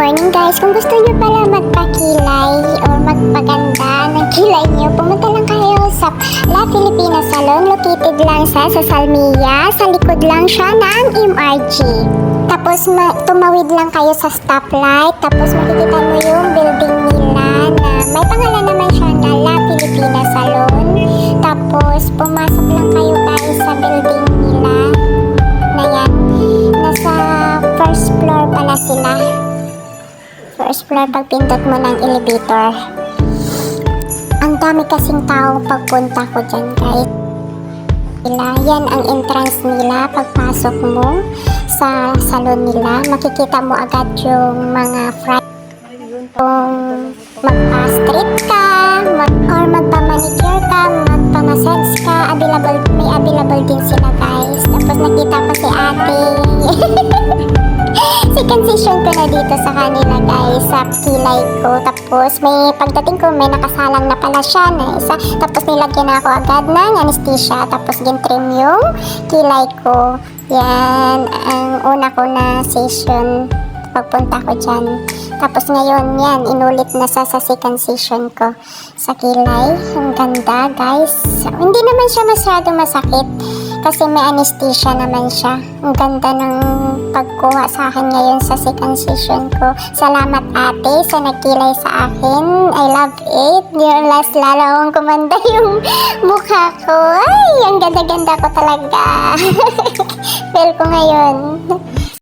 morning guys. Kung gusto niyo pala magpakilay or magpaganda ng kilay niyo, pumunta lang kayo sa La Filipina Salon. Located lang sa Salmia. Sa likod lang siya ng MRG. Tapos tumawid lang kayo sa stoplight. Tapos makikita mo yung building nila na may pangalan naman siya na La Filipina Salon. Tapos pumasok lang kayo guys sa building nila na yan. Nasa first floor pala sila. First floor pag pindot mo ng elevator. Ang dami kasing tao pagpunta ko dyan guys. Yan ang entrance nila pagpasok mo sa salon nila. Makikita mo agad yung mga kung magpa-street ka or magpa-manicure ka, magpa-massage ka, may available din sila guys. Tapos nakita ko si ate. Second session ko na dito sa kanila guys, sa kilay ko. Tapos may pagdating ko may nakasalang na pala siya na isa. Tapos nilagyan ako agad ng anesthesia. Tapos gintrim yung kilay ko. Yan ang una ko na session pagpunta ko dyan. Tapos ngayon yan, inulit na sa second session ko sa kilay. Ang ganda guys. Hindi naman siya masyado masakit kasi may anesthesia naman siya. Ang ganda ng pagkuha sa akin ngayon sa second session ko. Salamat ate sa nagkilay sa akin. I love it. Yung last lalo akong kumanda yung mukha ko. Ay, ang ganda-ganda ko talaga. Feel ko ngayon.